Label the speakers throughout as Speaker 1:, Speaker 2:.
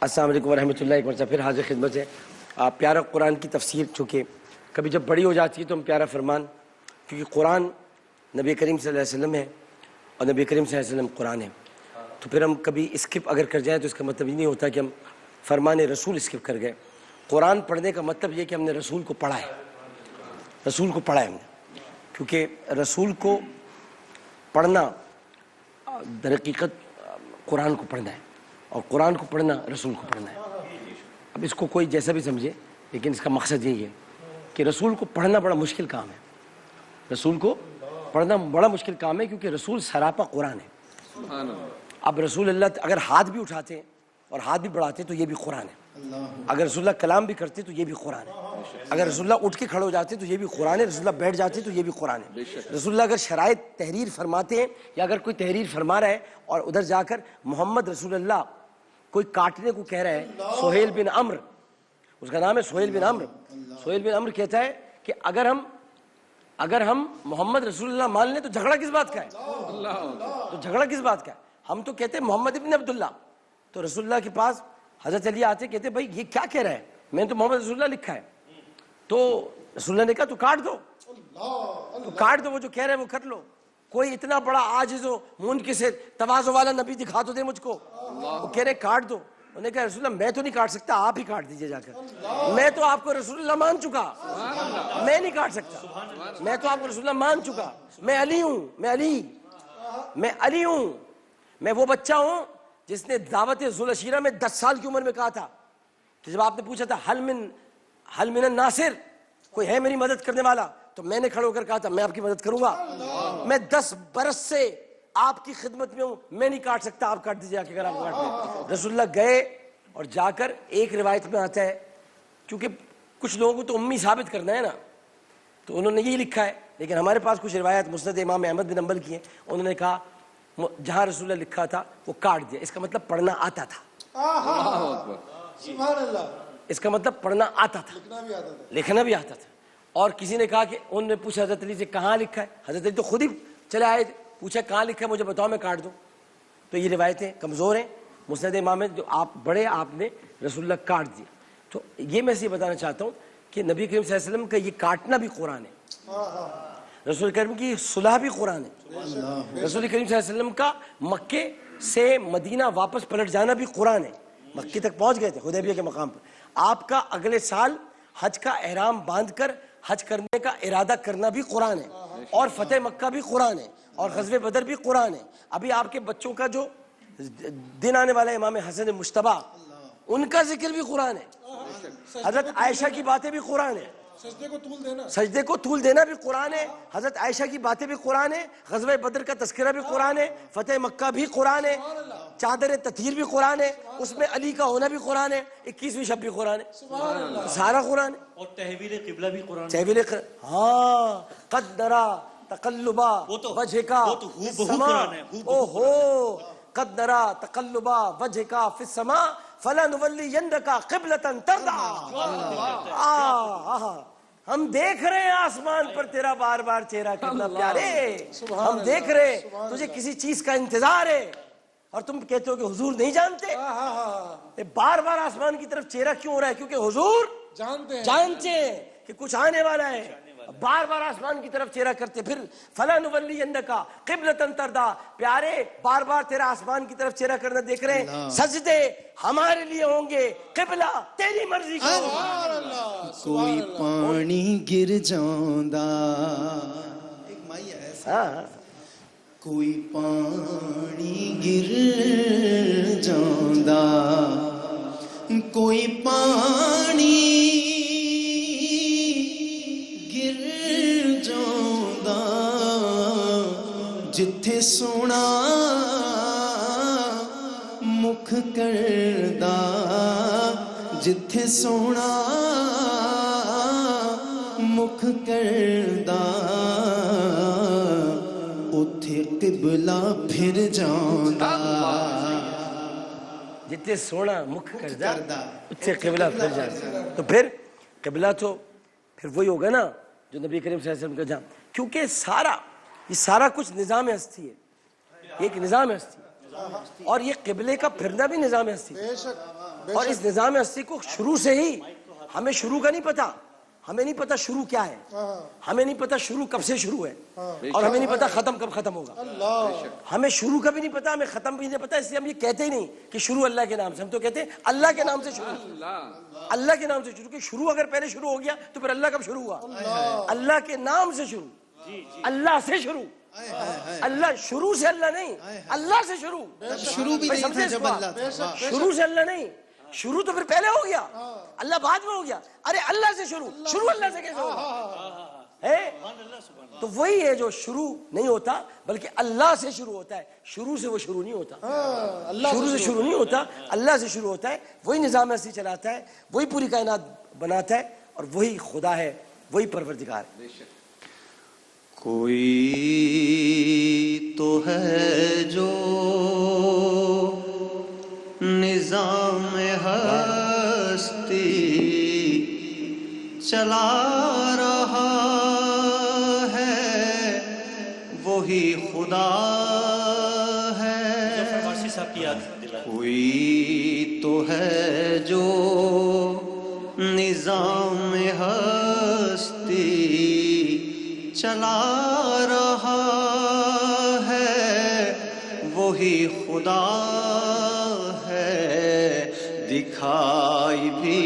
Speaker 1: السلام علیکم ورحمۃ اللہ، ایک مرتبہ پھر حاضر خدمت ہے. پیارا قرآن کی تفسیر چونکہ کبھی جب بڑی ہو جاتی ہے تو ہم پیارا فرمان، کیونکہ قرآن نبی کریم صلی اللہ علیہ وسلم ہے اور نبی کریم صلی اللہ علیہ وسلم قرآن ہے، تو پھر ہم کبھی اسکپ اگر کر جائیں تو اس کا مطلب یہ نہیں ہوتا کہ ہم فرمان رسول اسکپ کر گئے. قرآن پڑھنے کا مطلب یہ کہ ہم نے رسول کو پڑھا ہے، رسول کو پڑھا ہے ہم نے، کیونکہ رسول کو پڑھنا در حقیقت قرآن کو پڑھنا ہے اور قرآن کو پڑھنا رسول کو پڑھنا ہے. اب اس کو کوئی جیسا بھی سمجھے، لیکن اس کا مقصد یہی ہے کہ رسول کو پڑھنا بڑا مشکل کام ہے. رسول کو پڑھنا بڑا مشکل کام ہے کیونکہ رسول سراپا قرآن ہے. اب رسول اللہ اگر ہاتھ بھی اٹھاتے ہیں اور ہاتھ بھی بڑھاتے تو یہ بھی قرآن ہے. اگر رسول اللہ کلام بھی کرتے تو یہ بھی قرآن ہے. اگر رسول اللہ اٹھ کے کھڑے ہو جاتے تو یہ بھی قرآن ہے. رسول اللہ بیٹھ جاتے تو یہ بھی قرآن ہے. رسول اللہ اگر شرائط تحریر فرماتے ہیں یا اگر کوئی تحریر فرما رہا ہے اور ادھر جا کر محمد رسول اللہ کوئی کاٹنے کو کہہ رہا ہے، سہیل بن عمر، اس کا نام ہے سہیل بن عمر. سہیل بن عمر کہتا ہے کہ اگر ہم محمد رسول اللہ مان لیں تو جھگڑا کس بات کا ہے؟ تو جھگڑا کس بات کا ہے؟ ہم تو کہتے ہیں محمد ابن عبداللہ. تو رسول اللہ کے پاس حضرت علی آتے کہتے بھائی یہ کیا کہہ رہا ہے؟ میں نے تو محمد رسول اللہ لکھا ہے. تو رسول اللہ نے کہا تو کاٹ دو، تو کاٹ دو، وہ جو کہہ رہے ہیں وہ کر لو. کوئی اتنا بڑا عاجز و منکسر تواضع والا نبی دکھا تو دے مجھ کو. وہ کہہ رہے کاٹ دو. انہوں نے کہا رسول اللہ میں تو نہیں کاٹ سکتا، آپ ہی کاٹ دیجئے جا کر. میں تو آپ کو رسول اللہ مان چکا، میں نہیں کاٹ سکتا. میں تو آپ کو رسول اللہ مان چکا. میں علی ہوں، میں علی ہوں. میں وہ بچہ ہوں جس نے دعوت ذوالعشیرہ میں 10 سال کی عمر میں کہا تھا کہ جب آپ نے پوچھا تھا حل من الناصر، کوئی ہے میری مدد کرنے والا، تو میں نے کھڑے ہو کر کہا تھا میں آپ کی مدد کروں گا. میں 10 برس سے آپ کی خدمت میں ہوں، میں نہیں کاٹ سکتا، آپ کاٹ دیجیے اگر آپ کاٹ. رسول اللہ گئے اور جا کر ایک روایت میں آتا ہے، کیونکہ کچھ لوگوں کو تو امی ثابت کرنا ہے نا، تو انہوں نے یہی لکھا ہے. لیکن ہمارے پاس کچھ روایت مسند امام احمد بن حنبل کی ہیں. انہوں نے کہا جہاں رسول اللہ لکھا تھا وہ کاٹ دیا. اس کا مطلب پڑھنا آتا تھا.
Speaker 2: سبحان اللہ.
Speaker 1: اس کا مطلب پڑھنا آتا تھا، لکھنا بھی آتا تھا. اور کسی نے کہا کہ انہوں نے پوچھا حضرت علی سے کہاں لکھا ہے؟ حضرت علی تو خود ہی چلے آئے تھے، پوچھا کہاں لکھا ہے مجھے بتاؤ میں کاٹ دوں. تو یہ روایتیں کمزور ہیں. مسند امام جو آپ بڑے، آپ نے رسول اللہ کاٹ دیا. تو یہ میں سے یہ بتانا چاہتا ہوں کہ نبی کریم صلی اللہ علیہ وسلم کا یہ کاٹنا بھی قرآن ہے. رسول کریم کی صلح بھی قرآن ہے. رسول کریم صلی اللہ علیہ وسلم کا مکے سے مدینہ واپس پلٹ جانا بھی قرآن ہے. مکے تک پہنچ گئے تھے حدیبیہ کے مقام پر. آپ کا اگلے سال حج کا احرام باندھ کر حج کرنے کا ارادہ کرنا بھی قرآن ہے. اور فتح مکہ بھی قرآن ہے. اور غزوہ بدر بھی قرآن ہے. ابھی آپ کے بچوں کا جو دن آنے والا ہے امام حسن مجتبیٰ، ان کا ذکر بھی قرآن ہے. حضرت عائشہ کی باتیں بھی قرآن ہے. سجدے کو طول دینا بھی قرآن ہے. حضرت عائشہ کی باتیں بھی قرآن ہے. غزوہ بدر کا تذکرہ بھی قرآن ہے. فتح مکہ بھی قرآن ہے. چادر تطہیر بھی قرآن ہے. اس میں علی کا ہونا بھی قرآن ہے. 21ویں شب بھی قرآن ہے. سارا قرآن ہے.
Speaker 3: اور تحویل قبلہ بھی قرآن ہے.
Speaker 1: تحویل ہاں قد نرا تقلبا وجهک فی السماء. اوہو قد نرا تقلبا وجهک فی السماء فلنولینک قبلۃ ترضیٰ. ہم دیکھ رہے ہیں آسمان پر تیرا بار بار چہرہ. کتنا پیارے. ہم دیکھ رہے ہیں تجھے کسی چیز کا انتظار ہے اور تم کہتے ہو کہ حضور نہیں جانتے. بار بار آسمان کی طرف چہرہ کیوں ہو رہا ہے؟ کیونکہ حضور جانتے ہیں کہ کچھ آنے والا ہے. بار بار آسمان کی طرف چہرہ کرتے. پھر فَلَنُوَلِّيَنَّكَ قِبْلَةً تَرْضَىٰ. پیارے بار بار تیرا آسمان کی طرف چہرہ کرنا دیکھ رہے ہیں. سجدے ہمارے لیے ہوں گے، قبلہ تیری مرضی کا.
Speaker 2: کوئی پانی گر جاندہ، کوئی پانی گر جاندہ، کوئی پانی گر جاندہ، جتھے سونا مکھ کردہ، جتھے سونا مکھ کردہ، اتھے قبلہ پھر جاندہ.
Speaker 1: جتنے سونا مکھ کردہ اتنے قبلہ پھر جاندہ. تو پھر قبلہ تو پھر وہی ہوگا نا جو نبی کریم صلی اللہ علیہ وسلم کا جام. کیونکہ یہ سارا کچھ نظام ہستی ہے. ایک نظام ہستی ہے اور یہ قبلے کا پھرنا بھی نظام ہستی ہے. اور اس نظام ہستی کو شروع سے ہی ہمیں شروع کا نہیں پتا، ہمیں نہیں پتا شروع کیا ہے، ہمیں نہیں پتا شروع کب سے شروع ہے، اور ہمیں نہیں پتا ختم کب ختم ہوگا، ہمیں شروع کا بھی نہیں پتا، ہمیں ختم بھی نہیں پتا، اس لیے ہم یہ کہتے ہی نہیں کہ شروع اللہ کے نام سے، ہم تو کہتے ہیں اللہ کے نام سے شروع، اللہ کے نام سے شروع، کہ شروع اگر پہلے شروع ہو گیا تو پھر اللہ کب شروع ہوا؟ اللہ کے نام سے شروع، اللہ سے شروع، اللہ شروع سے اللہ نہیں، اللہ سے شروع،
Speaker 2: شروع بھی نہیں تھا جب اللہ تھا.
Speaker 1: شروع سے اللہ نہیں، شروع تو پھر پہلے ہو گیا، اللہ بعد میں ہو گیا، ارے اللہ سے شروع، شروع اللہ سے کیسے ہوگا ہے؟ تو وہی ہے جو شروع نہیں ہوتا بلکہ اللہ سے شروع ہوتا ہے، شروع سے وہ شروع نہیں ہوتا، شروع سے شروع نہیں ہوتا، اللہ سے شروع ہوتا ہے، وہی نظام ہستی چلاتا ہے، وہی پوری کائنات بناتا ہے، اور وہی خدا ہے، وہی پروردگار ہے.
Speaker 2: کوئی تو ہے جو نظام ہستی چلا رہا ہے، وہی خدا ہے.
Speaker 3: فارسی صاحب کی یاد دلائیں.
Speaker 2: کوئی تو ہے جو نظام ہستی چلا رہا ہے، وہی خدا ہے. دکھائی بھی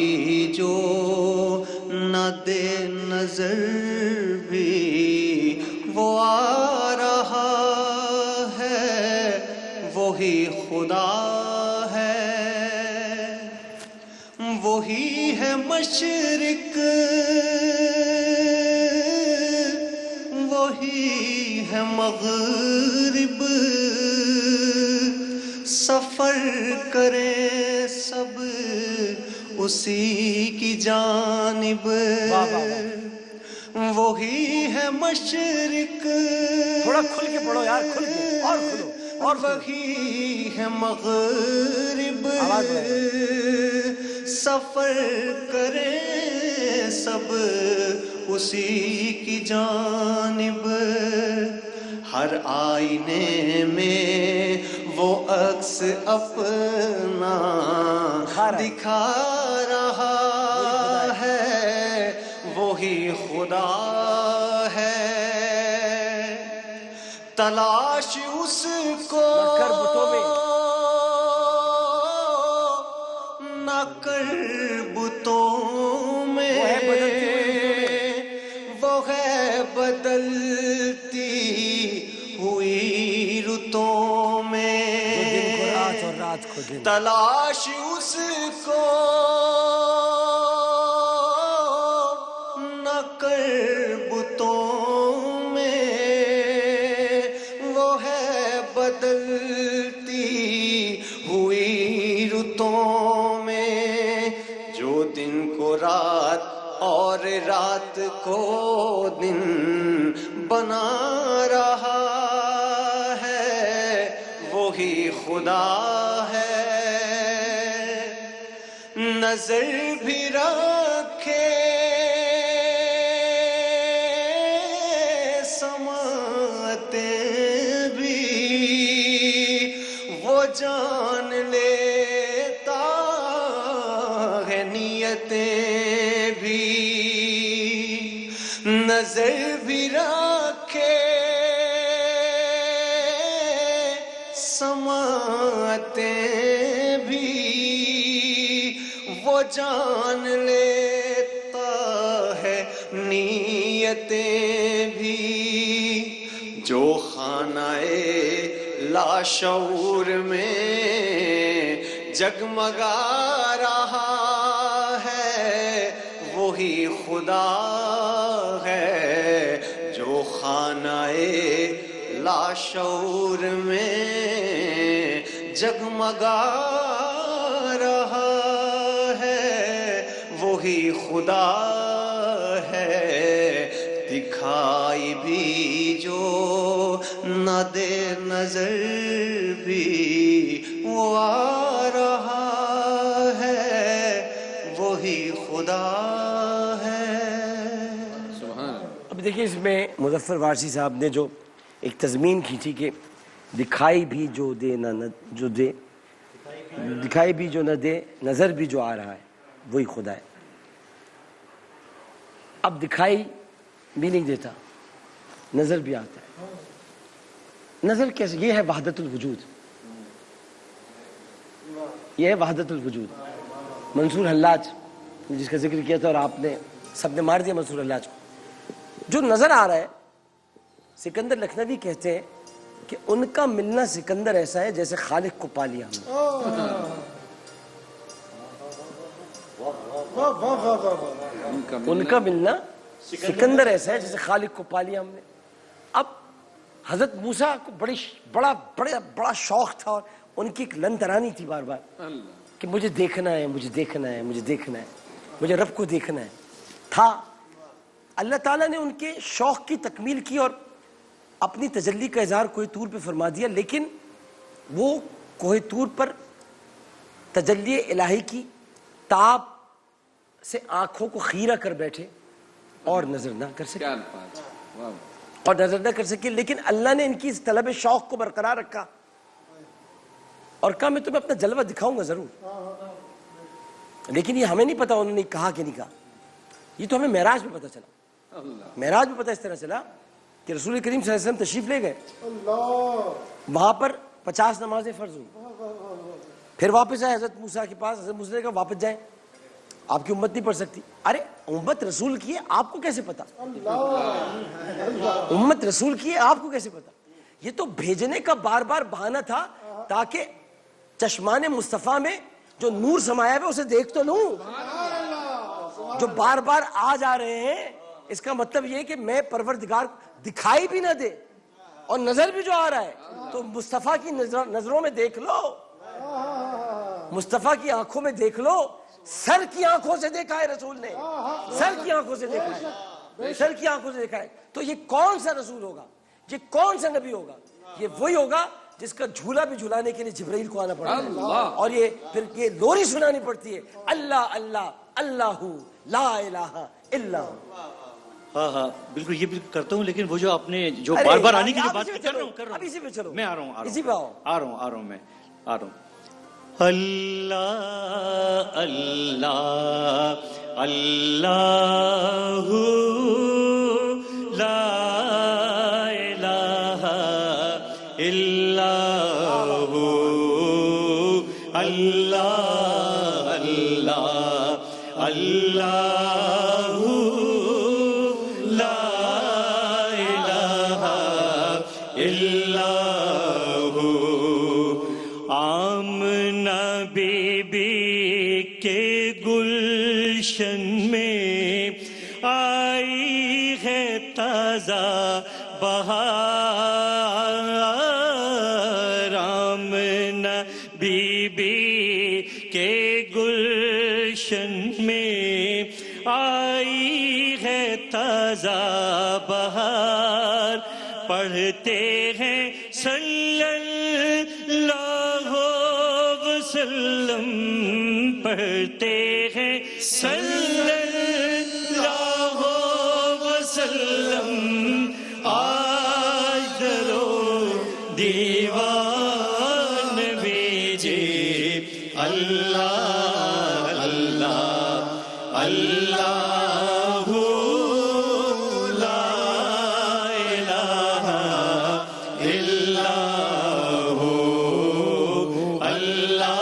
Speaker 2: جو نہ دے نظر بھی وہ آ رہا ہے، وہی خدا ہے. وہی ہے مشرق، وہی ہے مغرب، سفر کرے سب اسی کی جانب. وہی ہے مشرق،
Speaker 1: تھوڑا کھل کے پڑھو یار، کھل کے، اور کھلو، اور
Speaker 2: وہی ہے مغرب، سفر کرے سب اسی کی جانب. ہر آئینے میں وہ عکس اپنا دکھا رہا ہے، وہی خدا ہے. تلاش اس کو نہ کر بتوں میں، وہ ہے بدلتی ہوئی رتوں میں. تلاش اس کو نہ کر بتوں میں، وہ ہے بدلتی ہوئی رتوں میں. جو دن کو رات اور رات کو دن بنا رہا ہے، وہی خدا ہے. نظر بھی رکھے سماتے بھی، وہ جان لیتا ہے نیتیں بھی. نظر بھی رکھے سماتے بھی، وہ جان لیتا ہے نیتیں بھی. جو خانہ لاشعور میں جگمگا رہا ہے، وہی خدا ہے. جو خانہ لاشعور میں جگمگا رہا ہے، وہی خدا ہے. دکھائی بھی جو نہ دے نظر بھی وہ آ رہا ہے، وہی خدا ہے.
Speaker 1: اب دیکھیں اس میں مظفر وارسی صاحب نے جو ایک تضمین کھینچی کہ دکھائی بھی جو دے نہ جو دے دکھائی بھی جو نہ دے نظر بھی جو آ رہا ہے وہی خدا ہے. اب دکھائی بھی نہیں دیتا نظر بھی آتا ہے. نظر کیسے؟ یہ ہے وحدت الوجود. یہ ہے وحدت الوجود. منصور حلاج جس کا ذکر کیا تھا اور آپ نے سب نے مار دیا منصور حلاج کو. جو نظر آ رہا ہے سکندر لکھنوی کہتے ہیں کہ ان کا ملنا سکندر ایسا ہے جیسے خالق کو پا لیا ہم نے. ان کا ملنا سکندر ایسا ہے جیسے خالق کو پا لیا ہم نے. اب حضرت موسیٰ کو بڑا شوق تھا اور ان کی ایک لن ترانی تھی بار بار کہ مجھے دیکھنا ہے مجھے دیکھنا ہے مجھے دیکھنا ہے مجھے رب کو دیکھنا ہے. تھا اللہ تعالیٰ نے ان کے شوق کی تکمیل کی اور اپنی تجلی کا اظہار کوہ طور پہ فرما دیا. لیکن وہ کوہ طور پر تجلی الہی کی تاب سے آنکھوں کو خیرہ کر بیٹھے اور نظر نہ کر سکے لیکن اللہ نے ان کی اس طلب شوق کو برقرار رکھا اور کہا میں تمہیں اپنا جلوہ دکھاؤں گا ضرور. لیکن یہ ہمیں نہیں پتا انہوں نے کہا کہ نہیں کہا. یہ تو ہمیں معراج میں پتا چلا. معراج میں پتا اس طرح چلا کہ رسول کریم صلی اللہ علیہ وسلم تشریف لے گئے. وہاں پر 50 نمازیں فرض ہوئی. پھر واپس آئے حضرت موسیٰ کے پاس. حضرت موسیٰ نے کہا واپس جائیں آپ کی امت نہیں پڑھ سکتی. ارے امت رسول کی ہے آپ کو کیسے پتا؟ امت رسول کی ہے آپ کو کیسے پتا؟ یہ تو بھیجنے کا بار بار بہانہ تھا تاکہ چشمان مصطفیٰ میں جو نور سمایا ہے اسے دیکھ تو لوں. جو بار بار آ جا رہے ہیں اس کا مطلب یہ کہ میں پروردگار دکھائی بھی نہ دے اور نظر بھی جو آ رہا ہے تو مصطفیٰ کی نظروں میں دیکھ لو, مصطفیٰ کی آنکھوں میں دیکھ لو. سر کی آنکھوں سے دیکھا ہے رسول نے, سر کی آنکھوں سے دیکھا ہے, سر کی آنکھوں سے دیکھا ہے. تو یہ کون سا رسول ہوگا, یہ کون سا نبی ہوگا؟ یہ وہی ہوگا جس کا جھولا بھی جھلانے کے لیے جبرائیل کو آنا پڑتا ہے اور یہ پھر یہ لوری سنانی پڑتی ہے اللہ اللہ اللہ لا الہ الا ہو.
Speaker 3: ہاں ہاں بالکل یہ بالکل کرتا ہوں. لیکن وہ جو آپ نے جو بار بار آنے کی جو بات کر رہا ہوں
Speaker 1: اب اسی پہ چلو.
Speaker 3: میں آ رہا ہوں
Speaker 1: اسی پہ
Speaker 3: آ رہا ہوں. اللہ اللہ اللہ لا الہ الا ہو اللہ اللہ اللہ لا الہ الا ہو. آمنہ بی بی کے گلشن میں آئی ہے تازہ بہار. آمنہ بی بی کے گلشن میں آئی ہے تازہ بہار. پڑھتے ہیں صلی اللہ وسلم, پڑھتے ہیں صلی اللہ وسلم. آج درو دیوان بیجے اللہ اللہ اللہ لا الہ الا ہو اللہ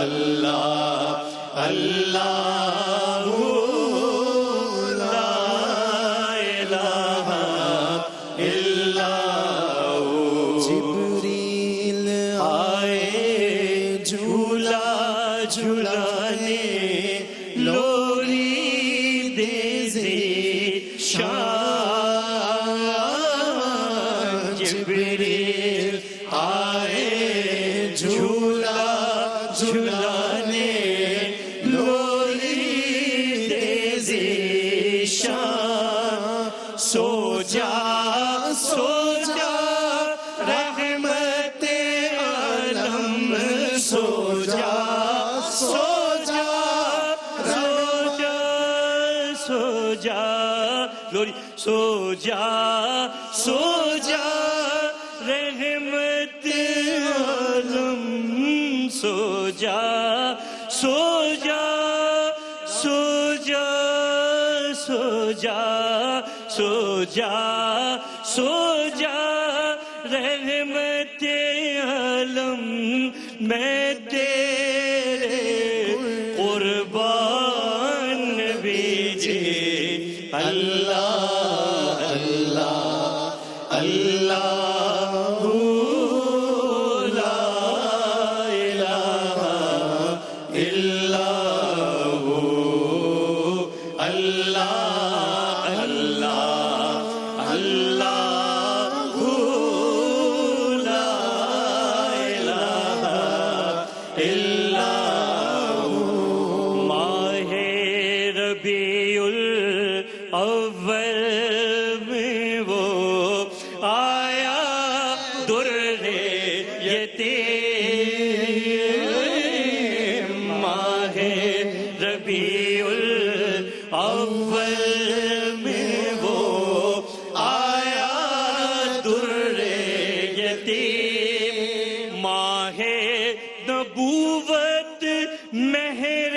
Speaker 3: اللہ اللہ لا الہ الا ہو.
Speaker 2: جبریل
Speaker 3: آئے جھولا جھلانے لوری دے شان. جبریل آئے جھولا جھلانے لوری دے شان. سو جا سو جا رحمت عالم سو جا سو جا سو جا سو جا لوری سو جا سو جا رحمت عالم سو جا سو جا سو جا سو جا سو جا سو جا رحمت عالم میں تیرے قربان بیجے اللہ اللہ اللہ لا الہ الا ہو اللہ اللہ اللہ لا الہ الا ہو ماہ ربیع الاول میں وہ آیا در یتیم ماہ ربیع الاول میں وہ آیا در یتیم ماہ نبوت مہر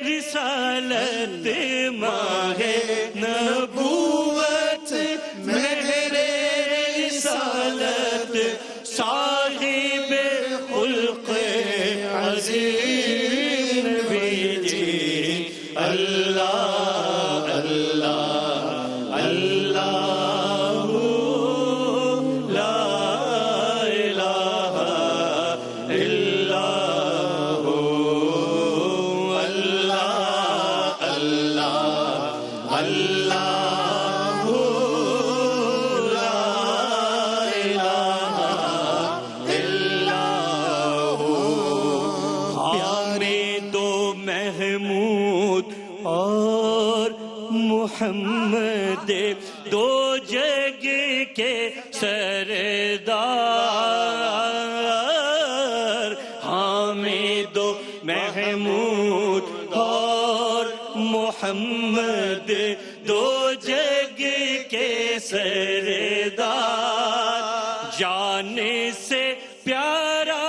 Speaker 3: رسالت ماہ نبوت مہر رسالت صاحب خلق عظیم بیجی اللہ اللہ اللہ لا الہ الا ہو اللہ اللہ اللہ لا الہ الا ہو ہمیں تو محمود اور محمد دو جگ کے سردار ہمیں دو محمود اور محمد دو جگ کے سردار جان سے پیارا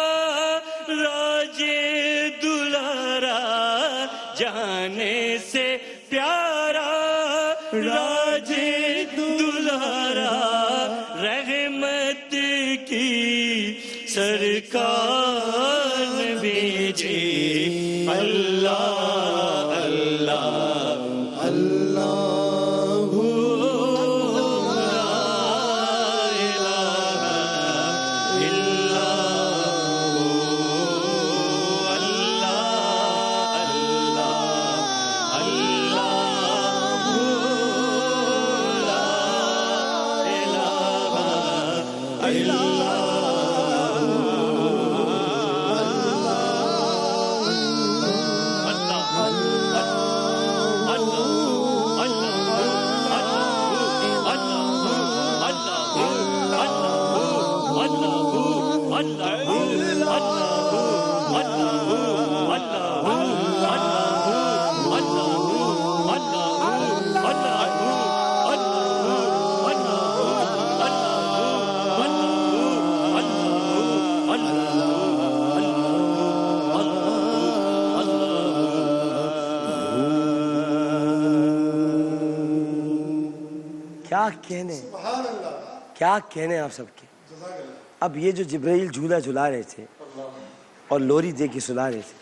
Speaker 3: راج دلارا جانے سے پیارا راج دلارا رحمت کی سرکار بیجی اللہ اللہ
Speaker 2: اللہ
Speaker 1: کیا کہنے آپ سب کے. اب یہ جو جبرائیل جھولا جھلا رہے تھے اور لوری دے کے سلا رہے تھے،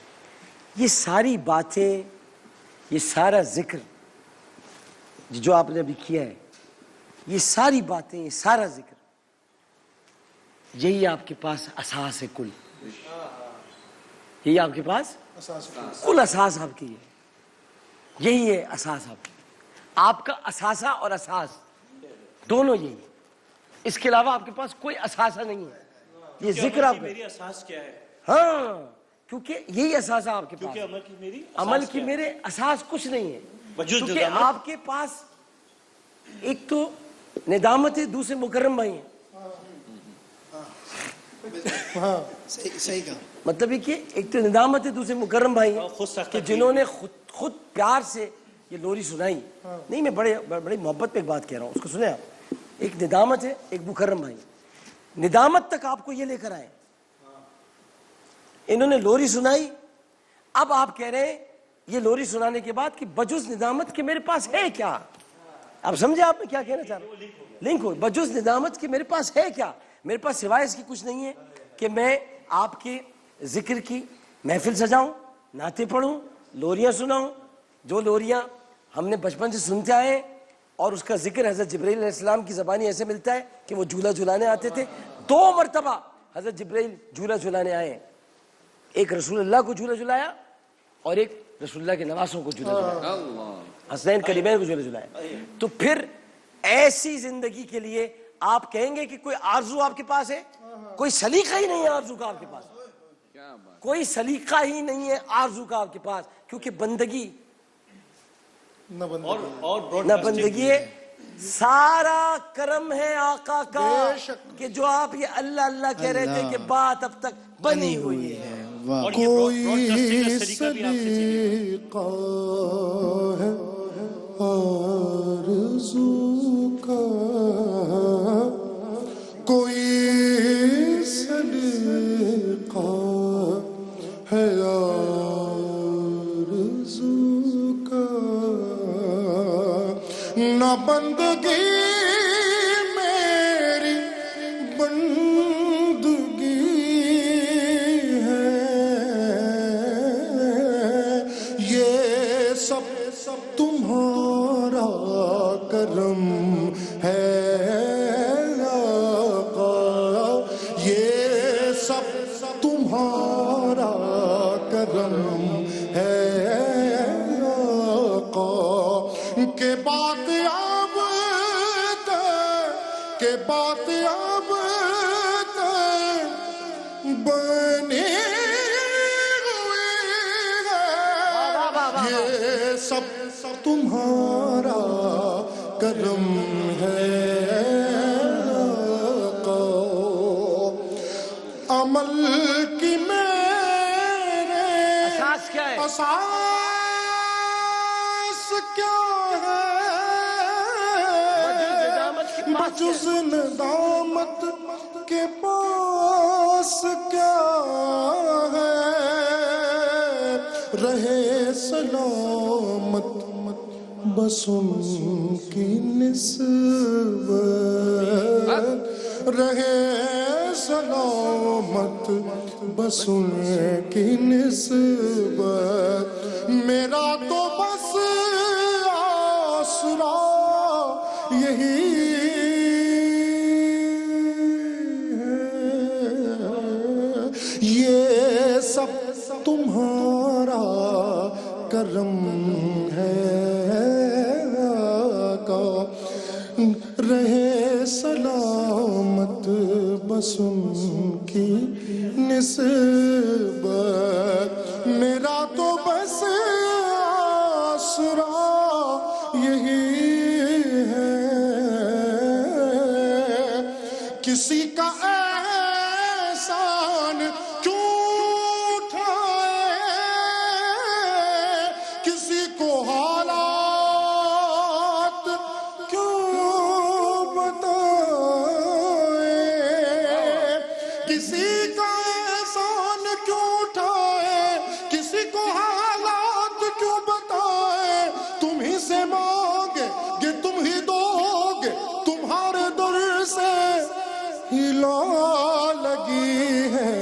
Speaker 1: یہ ساری باتیں، یہ سارا ذکر جو آپ نے ابھی کیا ہے، یہ ساری باتیں، یہ سارا ذکر، یہی آپ کے پاس اساس ہے کل. یہی آپ کے پاس کل اساس آپ کی ہے. یہی ہے اساس آپ کی. آپ کا اساسہ اور اساس دونوں یہی ہے. اس کے علاوہ آپ کے پاس کوئی اساسہ نہیں ہے. یہ ذکر آپ کا
Speaker 3: میری اساس کیا ہے؟
Speaker 1: ہاں، کیونکہ یہی اساسہ آپ کے پاس.
Speaker 3: عمل کی میری
Speaker 1: عمل کی میرے اساس کچھ نہیں ہے. کیونکہ آپ کے پاس ایک تو ندامت ہے، دوسرے مکرم بھائی ہیں.
Speaker 2: صحیح کہا.
Speaker 1: مطلب یہ کہ ایک تو ندامت ہے، دوسرے مکرم بھائی ہیں کہ جنہوں نے خود پیار سے یہ لوری سنائی. نہیں، میں بڑی محبت پہ ایک بات کہہ رہا ہوں، اس کو سنیں آپ. ایک ندامت ہے، ایک مکرم بھائی. ندامت تک آپ کو یہ لے کر آئے انہوں نے لوری سنائی. اب آپ کہہ رہے ہیں یہ لوری سنانے کے بعد کہ بجز ندامت کے میرے پاس ہے کیا. اب سمجھے آپ میں کیا کہنا چاہ رہا ہوں؟ لنک ہو بجز ندامت کے میرے پاس ہے کیا. میرے پاس سوائے اس کی کچھ نہیں ہے کہ میں آپ کے ذکر کی محفل سجاؤں, نعتیں پڑھوں, لوریاں سناؤں. جو لوریاں ہم نے بچپن سے سنتے آئے اور اس کا ذکر حضرت جبرائیل علیہ السلام کی زبانی ایسے ملتا ہے کہ وہ جھولا جھلانے آتے تھے. 2 مرتبہ حضرت جبرائیل جھولا جھلانے آئے. ایک رسول اللہ کو جھولا جھلایا اور ایک رسول اللہ کے نواسوں کو جھولا جھلایا, حسنین کریمین کو جھولا جھلایا. تو پھر ایسی زندگی کے لیے آپ کہیں گے کہ کوئی آرزو آپ کے پاس ہے؟ کوئی سلیقہ ہی نہیں ہے آرزو کا آپ کے پاس, کوئی سلیقہ ہی نہیں ہے آرزو کا آپ کے پاس, کیونکہ بندگی نہ بندگی ہے. سارا کرم ہے آقا کا کہ جو آپ یہ اللہ اللہ کہہ رہے تھے کہ بات اب تک بنی ہوئی ہے.
Speaker 2: کوئی سلیقہ ہے آرزو کا, کوئی سلیقہ ہے آرزو کا, نہ بندگی میری بندگی ہے, یہ سب تمہارا کرم ہے آقا, یہ سب تمہارا کرم ہے آقا, کہ بات اب کہ بات اب بنی ہوئی ہے, یہ سب تمہارا کرم ہے آقا. عمل کی میرے
Speaker 1: اساس کیا ہے؟
Speaker 2: اساس کیا ہے؟ بجز ندامت کے پاس کیا ہے؟ رہے سلامت بس ان کی نسبت, رہے سلامت بس ان کی نسبت. میرا تو بس آسرا یہی ہے, یہ سب تمہارا کرم ہے آقا. رہے سلامت بس ان کی نسبت, میرا تو بس آسرا یہی ہے. کسی کا احسان کیوں اٹھائے, کسی کو حالات کیوں بتائے, کسی کا احسان کیوں اٹھائے, کسی کو حالات کیوں بتائے. تم ہی سے مانگے کہ تم ہی دو گے, تمہارے در سے ہلا لگی ہے,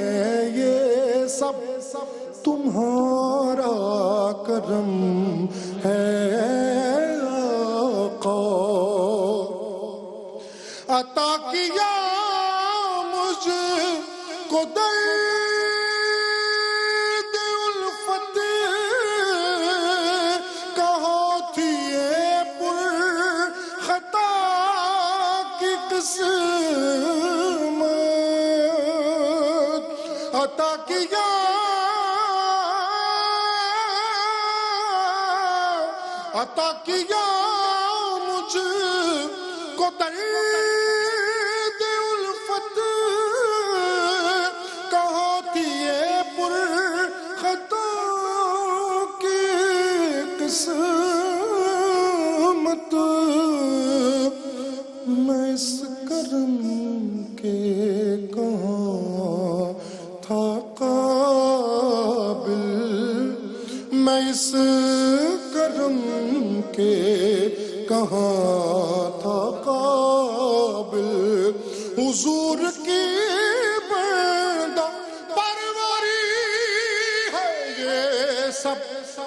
Speaker 2: یہ سب تمہارا کرم ہے آقا. عطا کیا مجھ کو درد الفت, کہاں تھی یہ پر خطا کی قسمت. عطا کیا عطا کیا مجھ کو درد الفت, کہاں تھی یہ پر خطا کی قسمت. میں اس کرم کے کہاں تھا قادر, میں اس کرم کے کہاں تھا قابل حضور کی بندہ پروری ہے یہ سب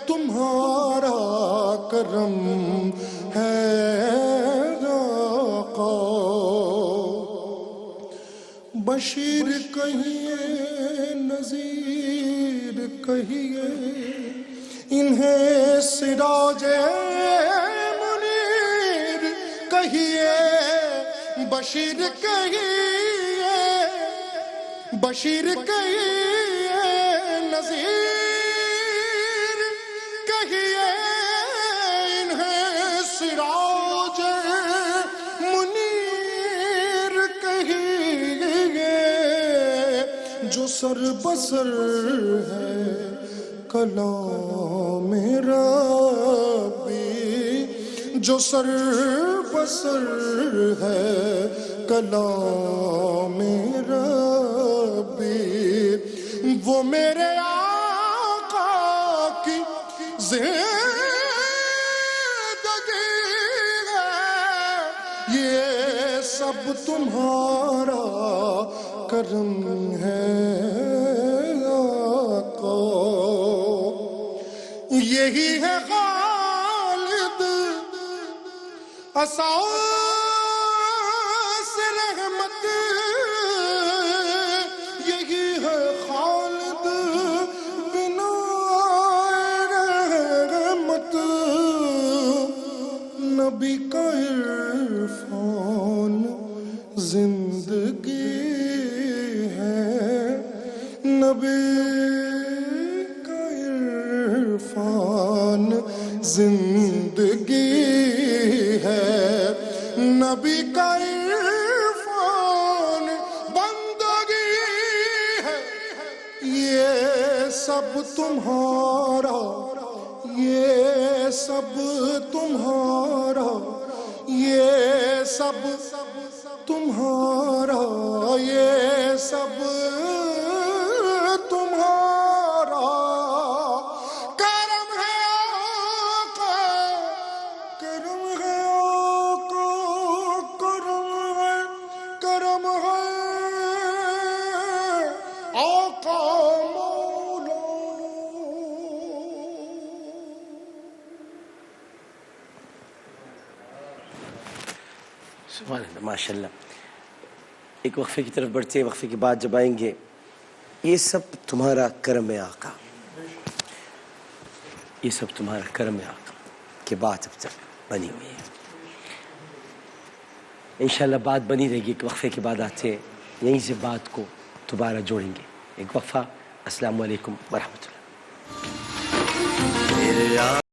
Speaker 2: تمہارا کرم ہے آقا بشیر کہیے نذیر کہیے انہیں سراج منیر کہیے بشیر کہیے بشیر کہیے نذیر کہیے انہیں سراج منیر کہیے جو سر بسر ہے کلام ربی جو سر بسر ہے کلام ربی وہ میرے آقا کی زندگی ہے یہ سب تمہارا کرم ہے آقا یہی ہے خالد اساس رحمت یہی ہے خالد بنا رحمت نبی کا عرفان زندگی ہے نبی کا عرفان زندگی ہے نبی کا عرفان بندگی ہے یہ سب تمہارا یہ سب تمہارا یہ سب تمہارا یہ سب تمہارا کرم ہے آقا کرم ہے آقا کرم ہے آقا مولا
Speaker 1: سبحان اللہ ماشاء اللہ ایک وقفے کی طرف بڑھتے ہیں وقفے کے بعد جب آئیں گے یہ سب تمہارا کرم ہے آقا یہ سب تمہارا کرم ہے آقا کہ بات اب تک بنی ہوئی ہے انشاءاللہ بات بنی رہے گی ایک وقفے کے بعد آتے ہیں یہیں سے بات کو دوبارہ جوڑیں گے ایک وقفہ السلام علیکم ورحمۃ اللہ